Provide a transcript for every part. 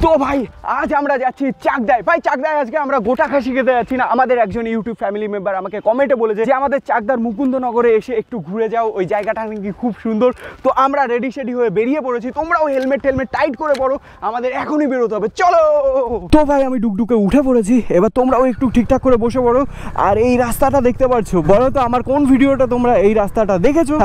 তো ভাই আজ আমরা যাচ্ছি চাকদায়। ভাই চাকদায় আজকে আমরা গোটা খাসি খেতে যাচ্ছি না। আমাদের একজন ইউটিউব ফ্যামিলি মেম্বার আমাকে কমেন্টে বলেছে যে আমাদের চাকদার মুকুন্দনগরে এসে একটু ঘুরে যাও, ওই জায়গাটা নাকি খুব সুন্দর। তো আমরা রেডি সেডি হয়ে বেরিয়ে পড়েছি। তোমরাও হেলমেট টাইট করে পড়ো, আমাদের এখনই বেরোতে হবে, চলো। তো ভাই আমি ডুকডুকে উঠে পড়েছি, এবার তোমরাও একটু ঠিকঠাক করে বসে পড়ো। আর এই রাস্তাটা দেখতে পাচ্ছ, বলো তো আমার কোন ভিডিওটা তোমরা এই রাস্তাটা দেখেছো?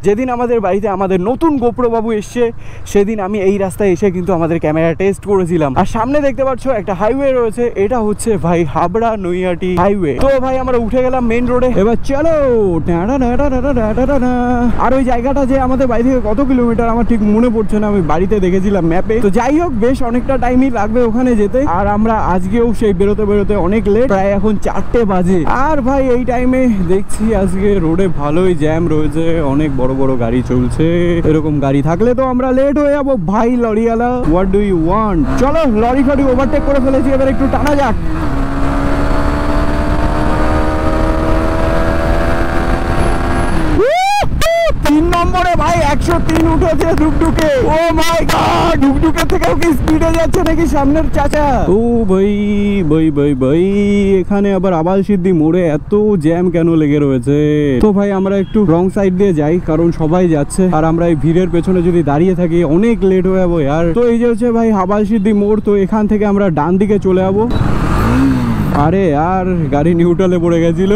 যেদিন আমাদের বাড়িতে আমাদের নতুন গোপ্রো বাবু এসছে সেদিন আমি এই রাস্তায় এসে কিন্তু আমাদের ক্যামেরা টেস্ট করেছিলাম। আর সামনে দেখতে পাচ্ছ একটা হাইওয়ে রয়েছে, এটা হচ্ছে ভাই হাবড়া নৈহাটি হাইওয়ে। তো ভাই আমরা উঠে গেলাম মেইন রোডে, এবার চলো। আর ওই জায়গাটা যে আমাদের বাড়ি থেকে কত কিলোমিটার আমার ঠিক মনে পড়ছে না, আমি বাড়িতে দেখেছিলাম ম্যাপে। তো যাই হোক, বেশ অনেকটা টাইমই লাগবে ওখানে যেতে। আর আমরা আজকেও সেই বেরোতে বেরোতে অনেক লেট, প্রায় এখন 4টে বাজে। আর ভাই এই টাইমে দেখছি আজকে রোডে ভালোই জ্যাম রয়েছে, অনেক বড় বড় গাড়ি চলছে। এরকম গাড়ি থাকলে তো আমরা লেট হয়ে যাবো ভাই। লরিওয়ালা, হোয়াট ডু ইউ ওয়ান্ট? চলো লরি ফরি ওভারটেক করে ফেলেছি, এবার একটু টানা যাক। 3 নম্বরে ভাই 103 উঠেছে ডুকডুকে। ও মাই গড, ডুকডুকে থেকেও কি স্পিডে যাচ্ছে নাকি সামনের চাচা? ও ভাই ভাই ভাই ভাই, এখানে আবার আবাল সিদ্ধি মোড়ে এত জ্যাম কেন লেগে রয়েছে? তো ভাই আমরা একটু রং সাইড দিয়ে যাই, কারণ সবাই যাচ্ছে আর আমরা এই ভিড়ের পেছনে যদি দাঁড়িয়ে থাকি অনেক লেট হয়ে যাবো यार। তো এই যে হচ্ছে ভাই আবাল সিদ্ধি মোড়, তো এখান থেকে আমরা ডান দিকে চলে যাবো। আরে আর গাড়ি নিউট্রালে পড়ে গেছিল।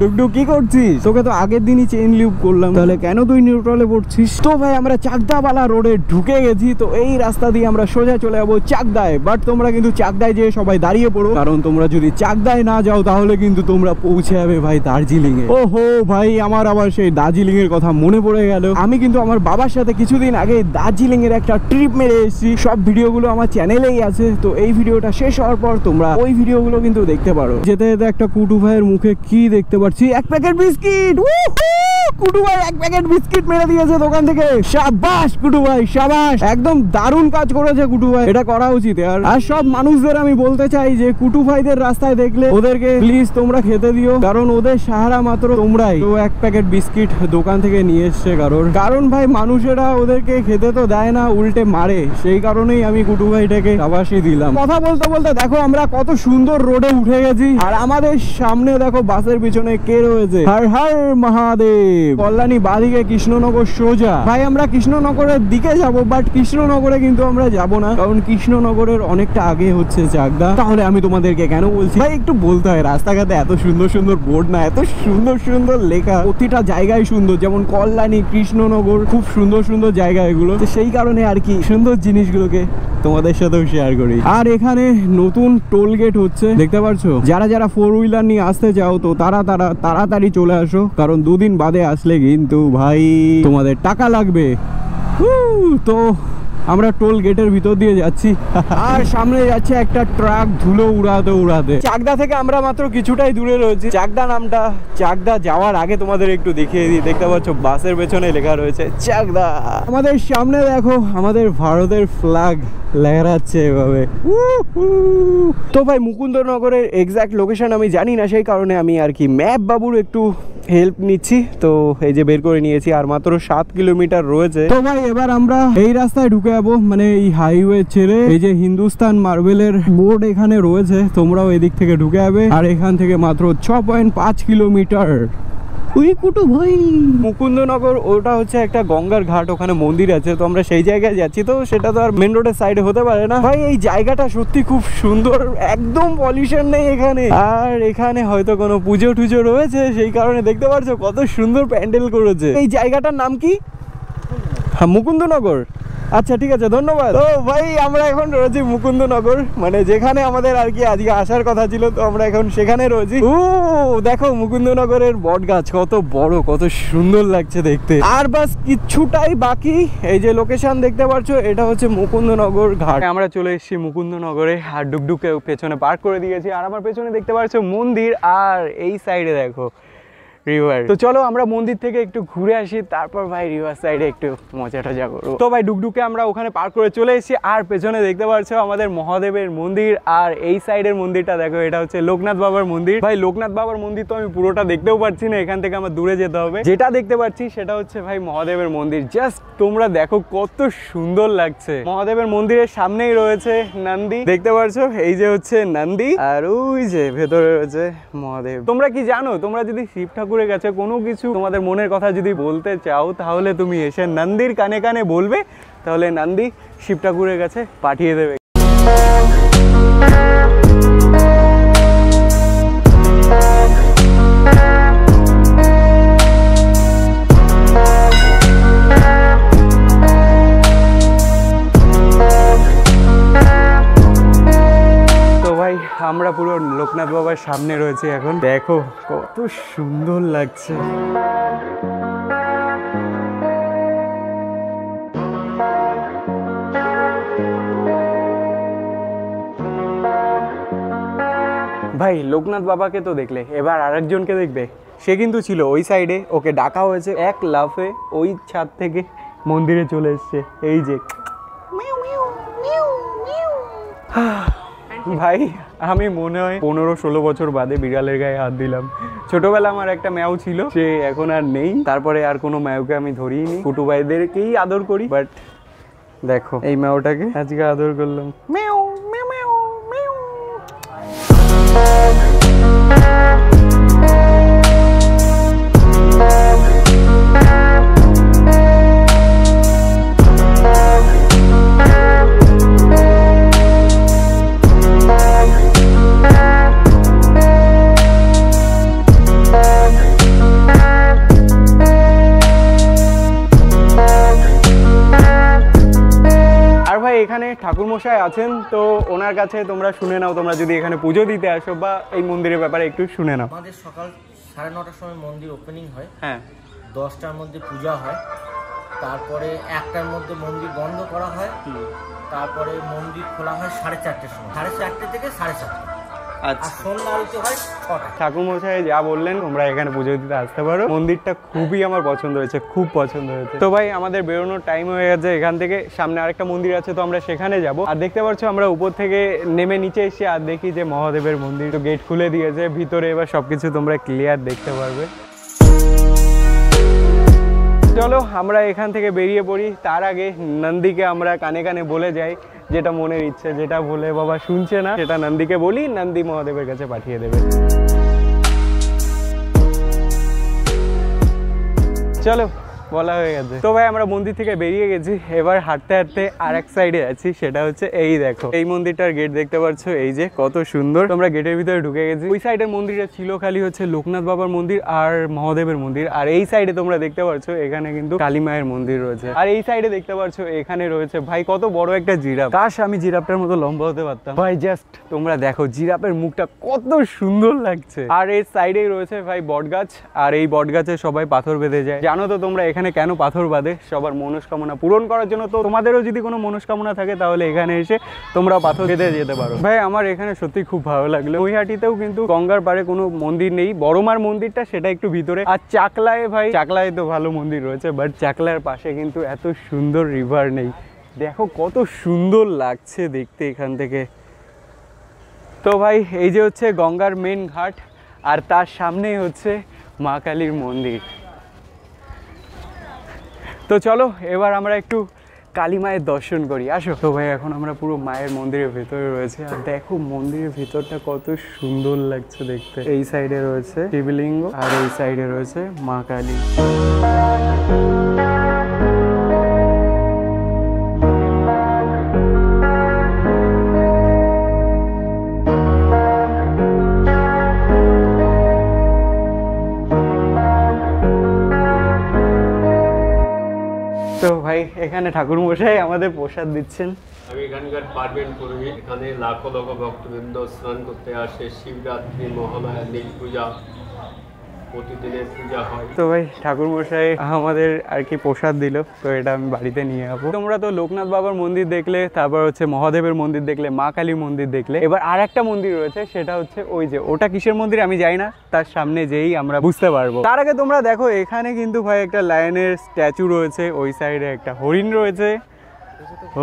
ডুকডুক কি করছিস? তোকে তো আগের দিনই চেইন লিভ করলাম, তাহলে কেন তুই নিউট্রালে পড়ছিস? তো ভাই আমরা চাকদাওয়ালা রোডে ঢুকে গেছি। তো এই রাস্তা দিয়ে আমরা সোজা চলে যাবো চাকদায়। বাট তোমরা কিন্তু চাকদায় যেয়ে সবাই দাঁড়িয়ে পড়ো, কারণ তোমরা যদি চাকদায় না যাও তাহলে কিন্তু তোমরা পৌঁছে যাবে ভাই দার্জিলিং এ। ওহো ভাই, আমার আবার সেই দার্জিলিং এর কথা মনে পড়ে গেল। আমি কিন্তু আমার বাবার সাথে কিছুদিন আগে দার্জিলিং এর একটা ট্রিপ মেরে এসেছি, সব ভিডিওগুলো আমার চ্যানেলেই আছে। তো এই ভিডিওটা শেষ হওয়ার পর তোমরা ওই ভিডিওগুলো কিন্তু দেখতে পারো। যেতে যেতে একটা কুটু ভাইয়ের মুখে কি দেখতে পাচ্ছি, এক প্যাকেট বিস্কিট। কুটু ভাই এক প্যাকেট বিস্কিট মেরে দিয়েছে দোকান থেকে। শাবাশ কুটু ভাই, শাবাশ, একদম দারুণ কাজ করেছে কুটু ভাই, এটা করা উচিত। আর সব মানুষদের আমি বলতে চাই যে কুটু ভাইদের রাস্তায় দেখলে ওদেরকে প্লিজ তোমরা খেতে দিও, কারণ ওদের সাহারা মাত্র তোমরাই। তো এক প্যাকেট বিস্কিট দোকান থেকে নিয়ে এসছে কারণ ভাই মানুষেরা ওদেরকে খেতে তো দেয় না, উল্টে মারে। সেই কারণেই আমি কুটু ভাইটাকে শাবাশই দিলাম। কথা বলতে বলতে দেখো আমরা কত সুন্দর রোডে উঠে গেছি। আর আমাদের সামনে দেখো বাসের পিছনে কে রয়েছে, হর হর মহাদেব। কল্যাণী বাদিকে, কৃষ্ণনগর সোজা। ভাই আমরা কৃষ্ণনগরের দিকে যাব, বাট কৃষ্ণনগরে কিন্তু আমরা যাব না, কারণ কৃষ্ণনগরের অনেকটা আগে হচ্ছে চাকদা। তাহলে আমি তোমাদেরকে কেন বলছি ভাই, একটু বলতে হয়, রাস্তাঘাটে এত সুন্দর সুন্দর বোর্ড না, এত সুন্দর সুন্দর লেখা, প্রতিটা জায়গায় সুন্দর, যেমন কল্যাণী, কৃষ্ণনগর, খুব সুন্দর সুন্দর জায়গা এগুলো। তো সেই কারণে আর কি সুন্দর জিনিসগুলোকে তোমাদের সাথেও শেয়ার করি। আর এখানে নতুন টোল গেট হচ্ছে, দেখতে পাচ্ছ। যারা যারা 4 হুইলার নিয়ে আসতে চাও তো তাড়াতাড়ি চলে আসো, কারণ 2 দিন বাদে আসলে কিন্তু ভাই তোমাদের টাকা লাগবে। তো আমরা টোল গেটের ভিতর দিয়ে যাচ্ছি, আর সামনে যাচ্ছে একটা ট্রাক ধুলো উড়াতে। চাকদা থেকে আমরা মাত্র কিছুটাই দূরে রয়েছি। চাকদা নামটা চাকদা যাওয়ার আগে তোমাদের একটু দেখিয়ে দিই। দেখতে পাচ্ছ বাসের পেছনে লেখা রয়েছে চাকদা। আমাদের সামনে দেখো আমাদের ভারতের ফ্ল্যাগ লহরাচ্ছে এভাবে। তো ভাই মুকুন্দনগরের এক্সাক্ট লোকেশন আমি জানি না, সেই কারণে আমি আর কি ম্যাপ বাবুর একটু হেল্প নিচ্ছি। তো এই যে বের করে নিয়েছি, আর মাত্র 7 কিলোমিটার রয়েছে। তো ভাই এবার আমরা এই রাস্তায় ঢুকে যাবো, মানে এই হাইওয়ে ছেড়ে। এই যে হিন্দুস্তান মার্বেলের বোর্ড এখানে রয়েছে, তোমরাও এদিক থেকে ঢুকে যাবে। আর এখান থেকে মাত্র 6.5 কিলোমিটার। মুকুন্দনগর ওটা হচ্ছে একটা গঙ্গার ঘাট, ওখানে মন্দির আছে। তো আমরা সেই জায়গায় যাচ্ছি, তো সেটা তো আর মেন রোডের সাইডে হতে পারে না। ভাই এই জায়গাটা সত্যি খুব সুন্দর, একদম পলিউশন নেই এখানে। আর এখানে হয়তো কোনো পুজো টুজো রয়েছে, সেই কারণে দেখতে পাচ্ছ কত সুন্দর প্যান্ডেল করেছে। এই জায়গাটার নাম কি? হ্যাঁ, মুকুন্দনগর। আচ্ছা ঠিক আছে, ধন্যবাদ। ও ভাই আমরা এখন রয়েছি মুকুন্দনগর, মানে যেখানে আমাদের আর কি আজকে আসার কথা ছিল। তো আমরা এখন সেখানে রয়েছি। ও দেখো মুকুন্দনগরের বট গাছ কত বড়, কত সুন্দর লাগছে দেখতে। আর বাস কিছুটাই বাকি। এই যে লোকেশন দেখতে পাচ্ছ, এটা হচ্ছে মুকুন্দনগর ঘাট। আমরা চলে এসেছি মুকুন্দনগরে, আর ডুকডুকে পেছনে পার্ক করে দিয়েছি। আর আমার পেছনে দেখতে পাচ্ছ মন্দির, আর এই সাইডে দেখো রিভার। তো চলো আমরা মন্দির থেকে একটু ঘুরে আসি, তারপর ভাই রিভার সাইডে একটু মজাটা যা করবো। তো ভাই ডুগডুগে আমরা ওখানে পার করে চলে এসেছি, আর পেছনে দেখতে পাচ্ছ আমাদের মহাদেবের মন্দির। আর এই সাইডের মন্দিরটা দেখো, এটা হচ্ছে লোকনাথ বাবার মন্দির। ভাই লোকনাথ বাবার মন্দির তো আমি পুরোটা দেখতেও পাচ্ছি না, এখান থেকে আমার দূরে যেতে হবে। যেটা দেখতে পাচ্ছি সেটা হচ্ছে ভাই মহাদেবের মন্দির। জাস্ট তোমরা দেখো কত সুন্দর লাগছে। মহাদেবের মন্দিরের সামনেই রয়েছে নন্দী, দেখতে পাচ্ছ এই যে হচ্ছে নন্দী, আর ওই যে ভেতরে রয়েছে মহাদেব। তোমরা কি জানো, তোমরা যদি শিব ঠাকুরের কাছে কোনো কিছু তোমাদের মনের কথা যদি বলতে চাও, তাহলে তুমি এসে নন্দীর কানে কানে বলবে, তাহলে নন্দী শিব ঠাকুরের কাছে পাঠিয়ে দেবে। আমরা পুরো লোকনাথ বাবার সামনে রয়েছে এখন, দেখো কত সুন্দর লাগছে। ভাই লোকনাথ বাবাকে তো দেখলে, এবার আরেকজনকে দেখবে। সে কিন্তু ছিল ওই সাইডে, ওকে ডাকা হয়েছে, এক লাফে ওই ছাদ থেকে মন্দিরে চলে এসছে। এই যে ভাই আমি মনে হয় 15-16 বছর বাদে বিড়ালের গায়ে হাত দিলাম। ছোটবেলা আমার একটা ম্যাও ছিল, সে এখন আর নেই। তারপরে আর কোনো ম্যাওকে আমি ধরিনি, কুটু ভাইদেরকেই আদর করি। বাট দেখো এই ম্যাওটাকে আজকে আদর করলাম। ম্যাও ম্যাও ম্যাও ম্যাও। এখানে ঠাকুর মশাই আছেন, তো ওনার কাছে তোমরা শুনে নাও, তোমরা যদি এখানে পুজো দিতে আসো বা এই মন্দিরের ব্যাপারে একটু শুনে নাও। আমাদের সকাল 9:30টার সময় মন্দির ওপেনিং হয়, হ্যাঁ 10টার মধ্যে পূজা হয়, তারপরে 1টার মধ্যে মন্দির বন্ধ করা হয়, তারপরে মন্দির খোলা হয় 4:30টার সময়, 4:30 থেকে 7:30। আচ্ছা, সন্ধ্যা আরতি হয় 6টা। ঠাকুর মশাই যা বললেন তোমরা এখানে পুজো দিতে আসতে পারো। মন্দিরটা খুবই আমার পছন্দ হয়েছে, খুব পছন্দ হয়েছে। তো ভাই আমাদের বেরোনোর টাইম হয়ে গেছে, এখান থেকে সামনে আরেকটা মন্দির আছে, তো আমরা সেখানে যাব। আর দেখতে পাচ্ছ আমরা উপর থেকে নেমে নিচে এসে আর দেখি যে মহাদেবের মন্দির, তো গেট খুলে দিয়েছে ভিতরে, এবার সবকিছু তোমরা ক্লিয়ার দেখতে পারবে। চলো আমরা এখান থেকে বেরিয়ে পড়ি। তার আগে নন্দীকে আমরা কানে কানে বলে যাই যেটা মনের ইচ্ছে, যেটা বলে বাবা শুনছে না, সেটা নন্দীকে বলি, নন্দী মহাদেবের কাছে পাঠিয়ে দেবে। চলো বলা হয়ে গেছে। তো ভাই আমরা মন্দির থেকে বেরিয়ে গেছি, এবার হাঁটতে হাঁটতে আর এক সাইডে আছি, সেটা হচ্ছে এই দেখো এই মন্দিরটার গেট দেখতে পাচ্ছ, এই যে কত সুন্দর। তোমরা গেটের ভিতরে ঢুকে গেছি। ওই সাইডের মন্দিরে ছিল খালি হচ্ছে লোকনাথ বাবার মন্দির আর মহাদেবের মন্দির, আর এই সাইডে তোমরা দেখতে পাচ্ছ এখানে কিন্তু কালী মায়ের মন্দির রয়েছে। আর এই সাইডে দেখতে পাচ্ছ এখানে রয়েছে ভাই কত বড় একটা জিরাফ। কাশ আমি জিরাফটার মতো লম্বা হতে পারতাম ভাই। জাস্ট তোমরা দেখো জিরাফের মুখটা কত সুন্দর লাগছে। আর এর সাইডেই রয়েছে ভাই বটগাছ, আর এই বটগাছে সবাই পাথর বেঁধে যায়। জানো তো তোমরা এখানে কেন পাথর বাঁধে? সবার মনস্কামনা পূরণ করার জন্য। তো তোমাদেরও যদি কোনো মনস্কামনা থাকে তাহলে এখানে এসে তোমরা পাথর বেঁধে যেতে পারো। ভাই আমার এখানে সত্যি খুব ভালো লাগলো। নৈহাটিতেও কিন্তু গঙ্গার পাড়ে কোনো মন্দির নেই, বড়মার মন্দিরটা সেটা একটু ভিতরে। আর চাকলায় ভাই, চাকলায় তো ভালো মন্দির রয়েছে, বাট চাকলার পাশে কিন্তু এত সুন্দর রিভার নেই। দেখো কত সুন্দর লাগছে দেখতে এখান থেকে। তো ভাই এই যে হচ্ছে গঙ্গার মেন ঘাট, আর তার সামনেই হচ্ছে মা কালীর মন্দির। তো চলো এবার আমরা একটু কালী মায়ের দর্শন করি, আসো। তো ভাই এখন আমরা পুরো মায়ের মন্দিরের ভেতরে রয়েছে, আর দেখো মন্দিরের ভেতরটা কত সুন্দর লাগছে দেখতে। এই সাইডে রয়েছে শিবলিঙ্গ আর এই সাইডে রয়েছে মা কালী। তো ভাই এখানে ঠাকুর মশাই আমাদের প্রসাদ দিচ্ছেন। আমি এখানকার পার্বেন পুরোহিত। এখানে লাখো লাখো ভক্তবৃন্দ স্নান করতে আসে শিবরাত্রি, মহালয়া, নীল পূজা প্রতিদিনের পূজা হয়। তো ভাই ঠাকুর মশাই আমাদের আর কি প্রসাদ দিল, তো এটা আমি বাড়িতে নিয়ে যাবো। তোমরা তো লোকনাথ বাবার মন্দির দেখলে, তারপর হচ্ছে মহাদেবের মন্দির দেখলে, মা কালী মন্দির দেখলে, এবার আর একটা মন্দির রয়েছে, সেটা হচ্ছে ওই যে ওটা কিসের মন্দির আমি জানি না, তার সামনে যেই আমরা বুঝতে পারবো। তার আগে তোমরা দেখো এখানে কিন্তু ভাই একটা লায়নের স্ট্যাচু রয়েছে, ওই সাইডে একটা হরিণ রয়েছে।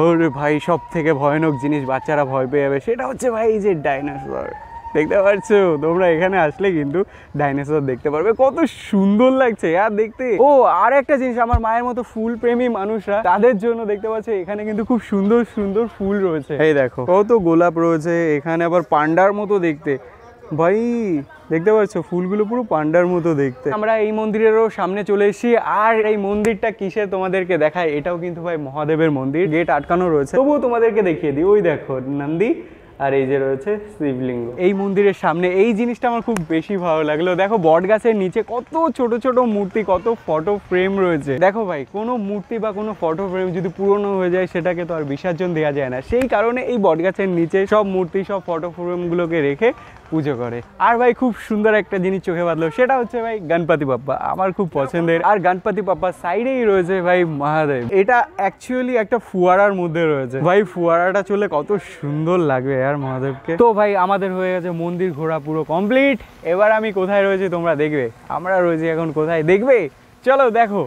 ওরে ভাই সব থেকে ভয়ানক জিনিস বাচ্চারা ভয় পেয়ে যাবে, সেটা হচ্ছে ভাই এই যে ডাইনোসর। দেখতে পাচ্ছো তোমরা, এখানে আসলে কিন্তু ডাইনোসর দেখতে পারবে, কত সুন্দর লাগছে আর দেখতে। ও আর একটা জিনিস, আমার মায়ের মতো ফুল প্রেমী মানুষরা, তাদের জন্য দেখতে পাচ্ছ এখানে কিন্তু খুব সুন্দর সুন্দর ফুল রয়েছে। এই দেখো কত গোলাপ রয়েছে এখানে, আবার পান্ডার মতো দেখতে ভাই, দেখতে পাচ্ছ ফুলগুলো পুরো পান্ডার মতো দেখতে। আমরা এই মন্দিরেরও সামনে চলে এসেছি, আর এই মন্দিরটা কিসের তোমাদেরকে দেখায়, এটাও কিন্তু ভাই মহাদেবের মন্দির, গেট আটকানো রয়েছে, তবুও তোমাদেরকে দেখিয়ে দিই। ওই দেখো নন্দী, আর এই যে রয়েছে শিবলিঙ্গ। এই মন্দিরের সামনে এই জিনিসটা আমার খুব বেশি ভালো লাগলো, দেখো বট গাছের নিচে কত ছোট ছোট মূর্তি, কত ফটো ফ্রেম রয়েছে। দেখো ভাই কোনো মূর্তি বা কোনো ফটো ফ্রেম যদি পুরনো হয়ে যায় সেটাকে তো আর বিসর্জন দেওয়া যায় না, সেই কারণে এই বট গাছের নিচে সব মূর্তি সব ফটো ফ্রেমগুলোকে রেখে পুজো করে। আর ভাই খুব সুন্দর একটা জিনিস চোখে বাঁধলো, সেটা হচ্ছে ভাই গণপতি বাপ্পা, আমার খুব পছন্দের। আর গণপতি বাপ্পার সাইডেই রয়েছে ভাই মহাদেব, এটা অ্যাকচুয়ালি একটা ফুয়ারার মধ্যে রয়েছে ভাই, ফুয়ারাটা চলে কত সুন্দর লাগবে আর মহাদেবকে। তো ভাই আমাদের হয়ে গেছে মন্দির ঘোরা পুরো কমপ্লিট। এবার আমি কোথায় রয়েছি তোমরা দেখবে, আমরা রয়েছি এখন কোথায় দেখবে, চলো দেখো।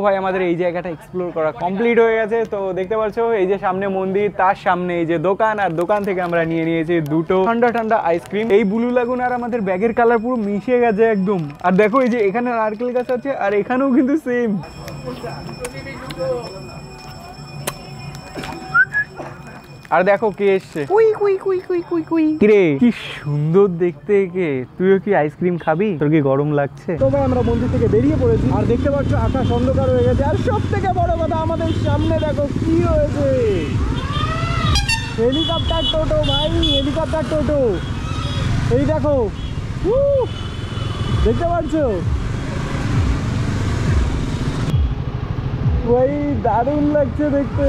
ভাই আমাদের এই জায়গাটা এক্সপ্লোর করা কমপ্লিট হয়ে গেছে। তো দেখতে পাচ্ছ এই যে সামনে মন্দির, তার সামনে এই যে দোকান, আর দোকান থেকে আমরা নিয়ে নিয়েছি দুটো ঠান্ডা ঠান্ডা আইসক্রিম। এই ব্লু লাগুন আর আমাদের ব্যাগের কালার পুরো মিশে গেছে একদম। আর দেখো এই যে এখানে নারকেল গাছ আছে, আর এখানেও কিন্তু সেম। আর দেখো কে এসছে, কিরে কি সুন্দর দেখতে কে, তুইও কি আইসক্রিম খাবি, তোর কি গরম লাগছে? তো ভাই আমরা মন্দির থেকে বেরিয়ে পড়েছি, আর দেখতে পাচ্ছ আকাশ অন্ধকার হয়ে গেছে, আর সব থেকে বড় কথা আমাদের সামনে দেখো কি হয়েছে, হেলিকপ্টার টোটো ভাই, হেলিকপ্টার টোটো। এই দেখো দেখতে পাচ্ছ ভাই, দারুণ লাগছে দেখতে।